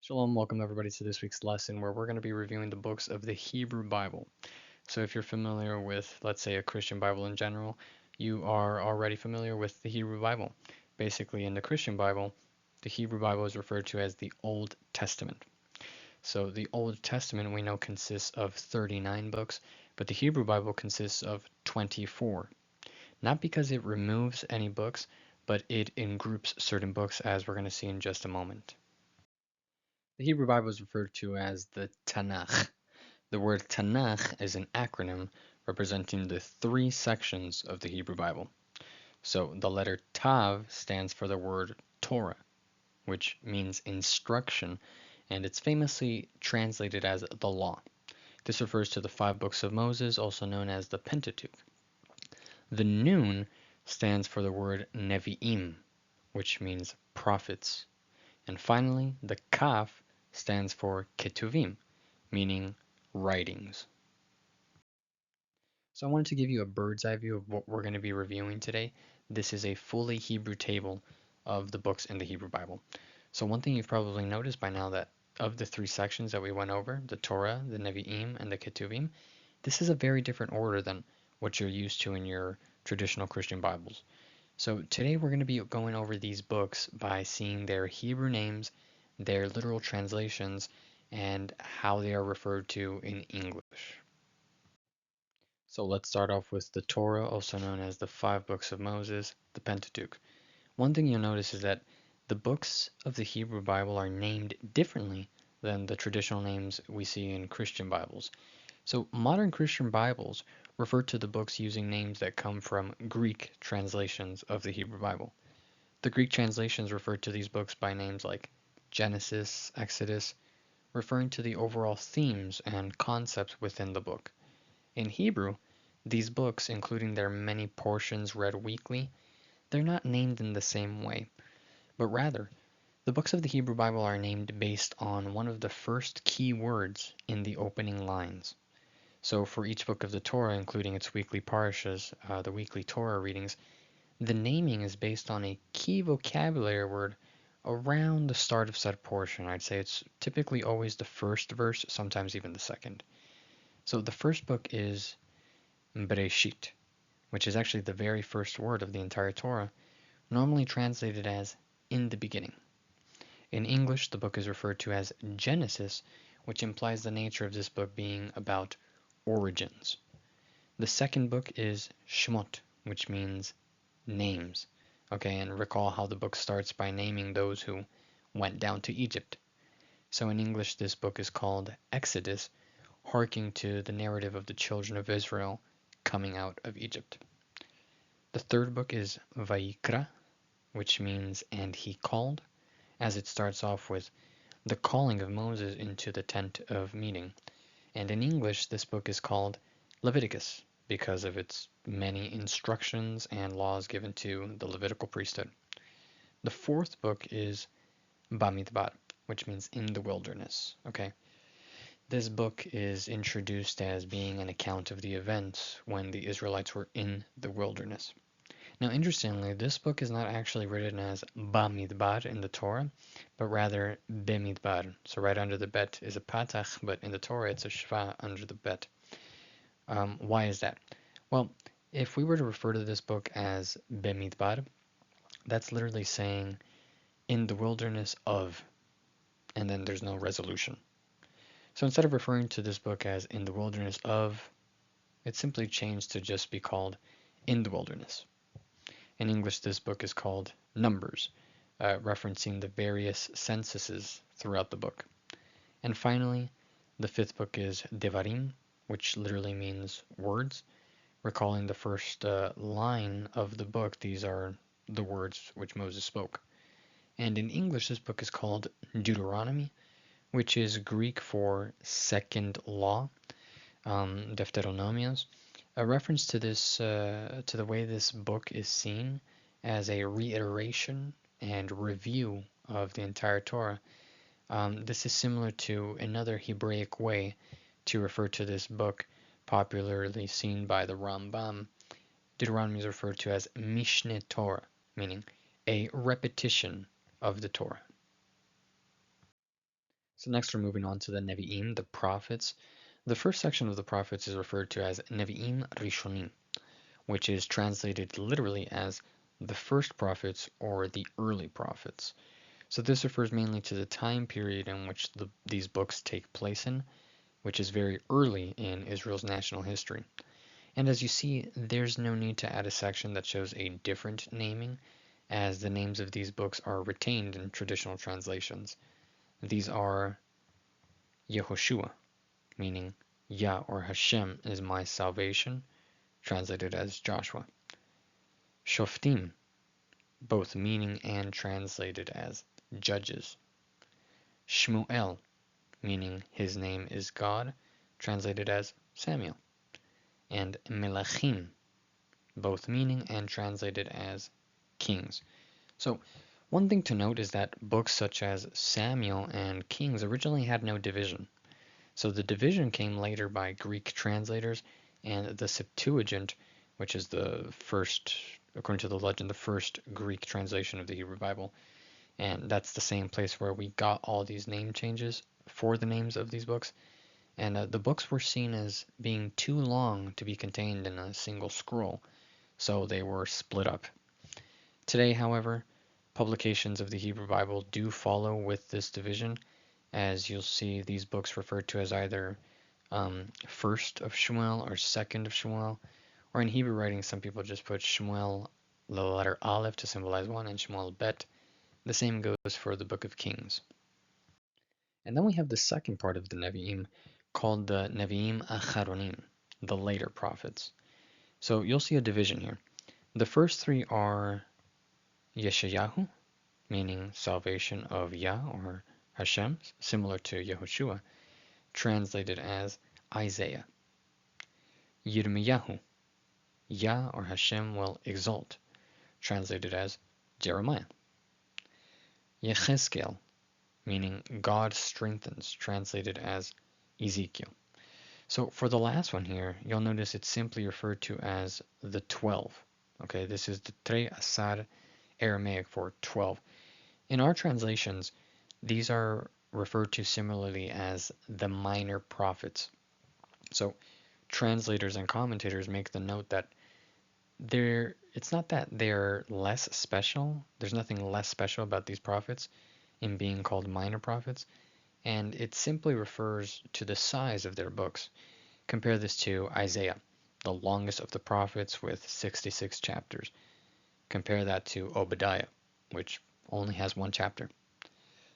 Shalom, welcome everybody to this week's lesson where we're going to be reviewing the books of the Hebrew Bible. So if you're familiar with, let's say, a Christian Bible in general, you are already familiar with the Hebrew Bible. Basically, in the Christian Bible, the Hebrew Bible is referred to as the Old Testament. So the Old Testament we know consists of 39 books, but the Hebrew Bible consists of 24. Not because it removes any books, but it ingroups certain books as we're going to see in just a moment. The Hebrew Bible is referred to as the Tanakh. The word Tanakh is an acronym representing the three sections of the Hebrew Bible. So the letter Tav stands for the word Torah, which means instruction, and it's famously translated as the law. This refers to the five books of Moses, also known as the Pentateuch. The Nun stands for the word Nevi'im, which means prophets. And finally, the Kaf stands for Ketuvim, meaning writings. So I wanted to give you a bird's eye view of what we're going to be reviewing today. This is a fully Hebrew table of the books in the Hebrew Bible. So one thing you've probably noticed by now that of the three sections that we went over, the Torah, the Nevi'im, and the Ketuvim, this is a very different order than what you're used to in your traditional Christian Bibles. So today we're going to be going over these books by seeing their Hebrew names, their literal translations, and how they are referred to in English. So let's start off with the Torah, also known as the five books of Moses, the Pentateuch. One thing you'll notice is that the books of the Hebrew Bible are named differently than the traditional names we see in Christian Bibles. So modern Christian Bibles refer to the books using names that come from Greek translations of the Hebrew Bible. The Greek translations refer to these books by names like Genesis, Exodus, referring to the overall themes and concepts within the book. In Hebrew, these books, including their many portions read weekly, they're not named in the same way, but rather, the books of the Hebrew Bible are named based on one of the first key words in the opening lines. So for each book of the Torah, including its weekly parashas, the weekly Torah readings, the naming is based on a key vocabulary word around the start of said portion. I'd say it's typically always the first verse, sometimes even the second. So the first book is Bereshit, which is actually the very first word of the entire Torah, normally translated as in the beginning. In English, the book is referred to as Genesis, which implies the nature of this book being about origins. The second book is Shemot, which means names. Okay, and recall how the book starts by naming those who went down to Egypt. So in English, this book is called Exodus, harking to the narrative of the children of Israel coming out of Egypt. The third book is Vayikra, which means and he called, as it starts off with the calling of Moses into the tent of meeting. And in English, this book is called Leviticus because of its many instructions and laws given to the Levitical priesthood. The fourth book is Bamidbar, which means in the wilderness. Okay, this book is introduced as being an account of the events when the Israelites were in the wilderness. Now, interestingly, this book is not actually written as Bamidbar in the Torah, but rather Bemidbar. So right under the bet is a patach, but in the Torah it's a shva under the bet. Why is that? Well, if we were to refer to this book as Bemidbar, that's literally saying in the wilderness of, and then there's no resolution. So instead of referring to this book as in the wilderness of, it's simply changed to just be called in the wilderness. In English, this book is called Numbers, referencing the various censuses throughout the book. And finally, the fifth book is Devarim, which literally means words, recalling the first line of the book. These are the words which Moses spoke. And in English, this book is called Deuteronomy, which is Greek for second law, Deuteronomios, a reference to this, to the way this book is seen as a reiteration and review of the entire Torah. This is similar to another Hebraic way to refer to this book, popularly seen by the Rambam. Deuteronomy is referred to as Mishneh Torah, meaning a repetition of the Torah. So next we're moving on to the Nevi'im, the prophets. The first section of the prophets is referred to as Nevi'im Rishonim, which is translated literally as the first prophets or the early prophets. So this refers mainly to the time period in which these books take place in, which is very early in Israel's national history. And as you see, there's no need to add a section that shows a different naming, as the names of these books are retained in traditional translations. These are Yehoshua, meaning Yah or Hashem is my salvation, translated as Joshua. Shoftim, both meaning and translated as judges. Shmuel, meaning his name is God, translated as Samuel. And Melachim, both meaning and translated as kings. So one thing to note is that books such as Samuel and Kings originally had no division. So the division came later by Greek translators, and the Septuagint, which is the first, according to the legend, the first Greek translation of the Hebrew Bible. And that's the same place where we got all these name changes for the names of these books. And the books were seen as being too long to be contained in a single scroll, so they were split up. Today, however, publications of the Hebrew Bible do follow with this division, as you'll see these books referred to as either first of Shmuel or second of Shmuel, or in Hebrew writing, some people just put Shmuel, the letter Aleph, to symbolize one, and Shmuel Bet. The same goes for the Book of Kings. And then we have the second part of the Nevi'im, called the Nevi'im Acharonim, the later prophets. So you'll see a division here. The first three are Yeshayahu, meaning salvation of Yah or Hashem, similar to Yehoshua, translated as Isaiah. Yirmiyahu, Yah or Hashem will exalt, translated as Jeremiah. Yechezkel, meaning God strengthens, translated as Ezekiel. So for the last one here, you'll notice it's simply referred to as the 12. Okay, this is the Trei Asar, Aramaic for 12. In our translations, these are referred to similarly as the minor prophets. So translators and commentators make the note that it's not that they're less special. There's nothing less special about these prophets in being called minor prophets, and it simply refers to the size of their books. Compare this to Isaiah, the longest of the prophets with 66 chapters. Compare that to Obadiah, which only has one chapter.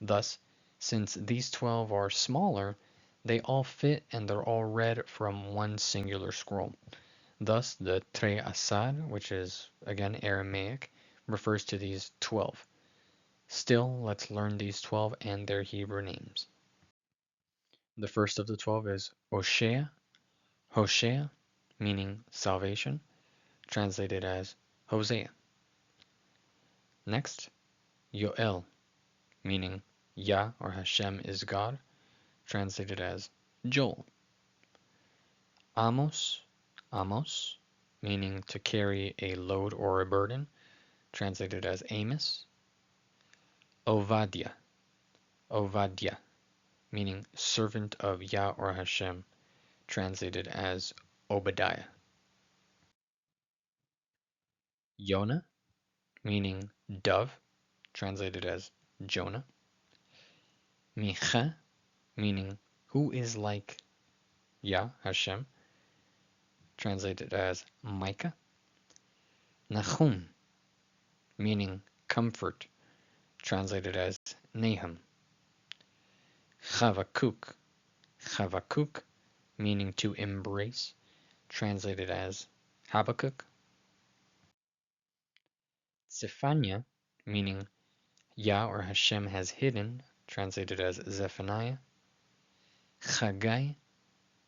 Thus, since these 12 are smaller, they all fit and they're all read from one singular scroll. Thus, the Trei Asar, which is again Aramaic, refers to these 12. Still, let's learn these 12 and their Hebrew names. The first of the 12 is Hoshea, meaning salvation, translated as Hosea. Next, Yoel, meaning Yah or Hashem is God, translated as Joel. Amos, meaning to carry a load or a burden, translated as Amos. Ovadia, meaning servant of Yah or Hashem, translated as Obadiah. Yonah, meaning dove, translated as Jonah. Micha, meaning who is like Yah, Hashem, translated as Micah. Nahum, meaning comfort, translated as Nahum. Chavakuk, meaning to embrace, translated as Habakkuk. Zephaniah, meaning Yah or Hashem has hidden, translated as Zephaniah. Chagai,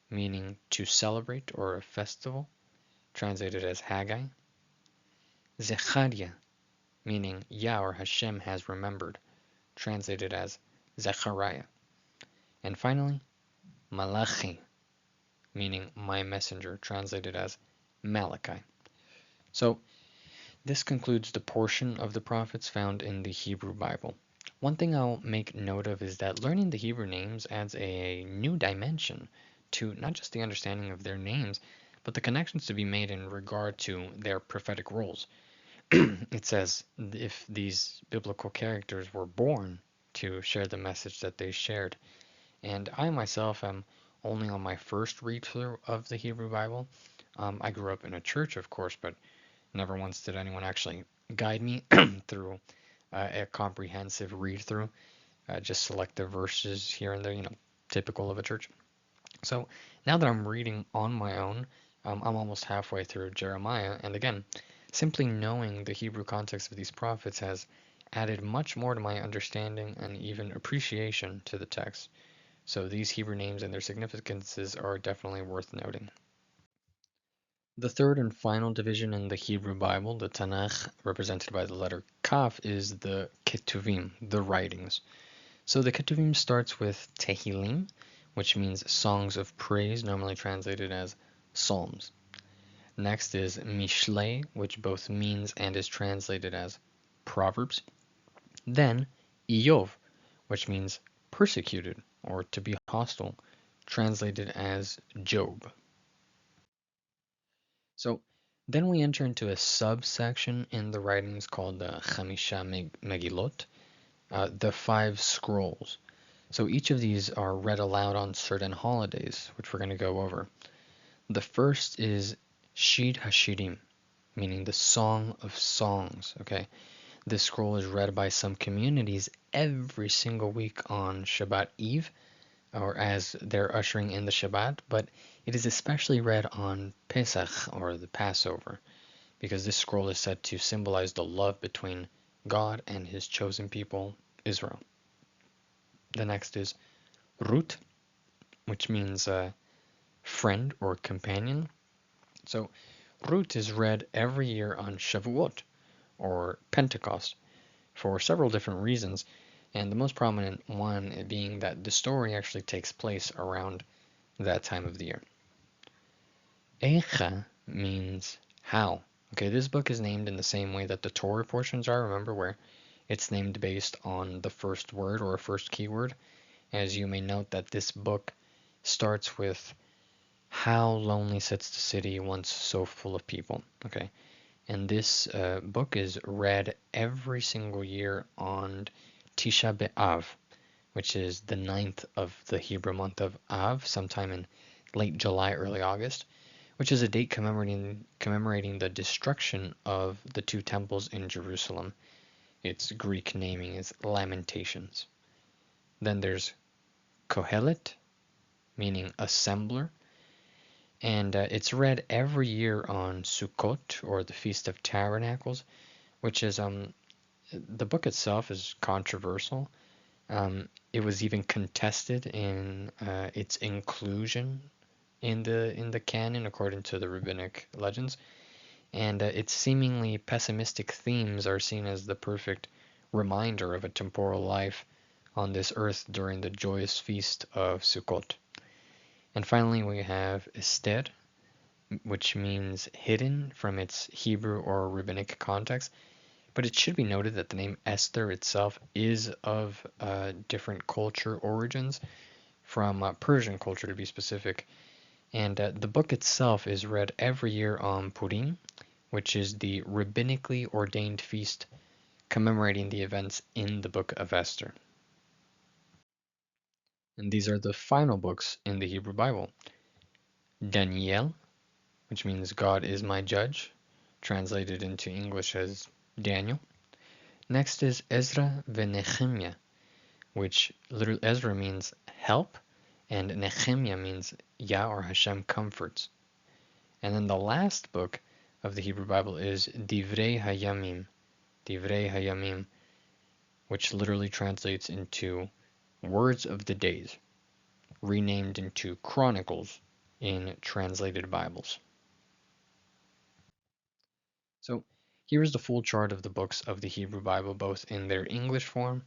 meaning to celebrate or a festival, translated as Haggai. Zechariah, meaning Yah or Hashem has remembered, translated as Zechariah. And finally, Malachi, meaning my messenger, translated as Malachi. So this concludes the portion of the prophets found in the Hebrew Bible. One thing I'll make note of is that learning the Hebrew names adds a new dimension to not just the understanding of their names, but the connections to be made in regard to their prophetic roles. It says if these biblical characters were born to share the message that they shared. And I myself am only on my first read through of the Hebrew Bible. I grew up in a church, of course, but never once did anyone actually guide me through a comprehensive read through, just selective verses here and there, typical of a church. So now that I'm reading on my own, I'm almost halfway through Jeremiah, and again, simply knowing the Hebrew context of these prophets has added much more to my understanding and even appreciation to the text. So these Hebrew names and their significances are definitely worth noting. The third and final division in the Hebrew Bible, the Tanakh, represented by the letter Kaf, is the Ketuvim, the writings. So the Ketuvim starts with Tehillim, which means songs of praise, normally translated as psalms. Next is Mishlei, which both means and is translated as proverbs. Then Iyov, which means persecuted or to be hostile, translated as Job. So then we enter into a subsection in the writings called the Chamisha Megillot, the five scrolls. So each of these are read aloud on certain holidays, which we're going to go over. The first is Shir HaShirim, meaning the Song of Songs. Okay, this scroll is read by some communities every single week on Shabbat Eve, or as they're ushering in the Shabbat, but it is especially read on Pesach, or the Passover, because this scroll is said to symbolize the love between God and his chosen people, Israel. The next is Ruth, which means friend or companion. So Ruth is read every year on Shavuot, or Pentecost, for several different reasons, and the most prominent one being that the story actually takes place around that time of the year. Eicha means how. Okay, this book is named in the same way that the Torah portions are, remember, where it's named based on the first word or a first keyword. As you may note that this book starts with how lonely sits the city once so full of people. Okay, and this book is read every single year on Tisha B'Av, which is the ninth of the Hebrew month of Av, sometime in late July, early August, which is a date commemorating the destruction of the two temples in Jerusalem. Its Greek naming is Lamentations. Then there's Kohelet, meaning assembler, and it's read every year on Sukkot, or the Feast of Tabernacles, which is the book itself is controversial. It was even contested in its inclusion in the canon according to the rabbinic legends, and its seemingly pessimistic themes are seen as the perfect reminder of a temporal life on this earth during the joyous feast of Sukkot. And finally, we have Esther, which means hidden from its Hebrew or rabbinic context. But it should be noted that the name Esther itself is of different culture origins, from Persian culture to be specific. And the book itself is read every year on Purim, which is the rabbinically ordained feast commemorating the events in the book of Esther. And these are the final books in the Hebrew Bible. Daniel, which means God is my judge, translated into English as Daniel. Next is Ezra Nehemiah, which literally Ezra means help, and Nehemiah means Yah or Hashem comforts. And then the last book of the Hebrew Bible is Divrei Hayamim, which literally translates into Words of the Days, renamed into Chronicles in translated Bibles. So here is the full chart of the books of the Hebrew Bible, both in their English form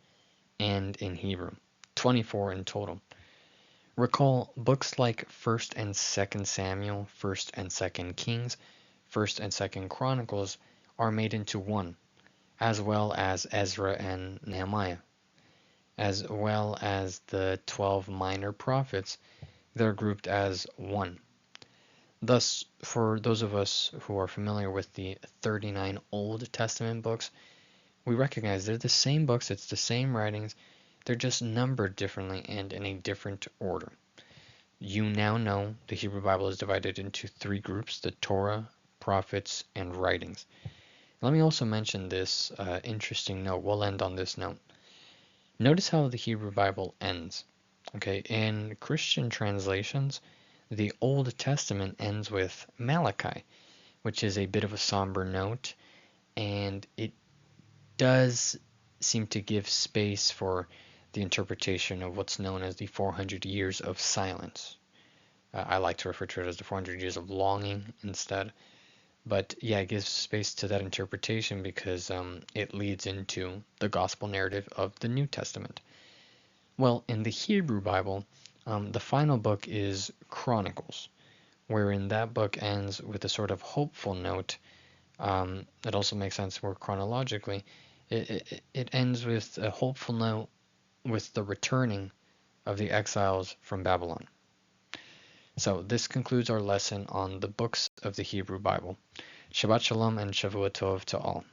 and in Hebrew, 24 in total. Recall books like 1st and 2nd Samuel, 1st and 2nd Kings, 1st and 2nd Chronicles are made into one, as well as Ezra and Nehemiah. as well as the 12 minor prophets, they're grouped as one. Thus, for those of us who are familiar with the 39 Old Testament books, we recognize they're the same books, it's the same writings, they're just numbered differently and in a different order. You now know the Hebrew Bible is divided into three groups: the Torah, prophets, and writings. Let me also mention this interesting note. We'll end on this note. Notice how the Hebrew Bible ends. Okay, in Christian translations, the Old Testament ends with Malachi, which is a bit of a somber note, and it does seem to give space for the interpretation of what's known as the 400 years of silence. I like to refer to it as the 400 years of longing instead. But yeah, it gives space to that interpretation because it leads into the gospel narrative of the New Testament. Well, in the Hebrew Bible, the final book is Chronicles, wherein that book ends with a sort of hopeful note. It also makes sense more chronologically. It ends with a hopeful note with the returning of the exiles from Babylon. So this concludes our lesson on the books of the Hebrew Bible. Shabbat Shalom and Shavua Tov to all.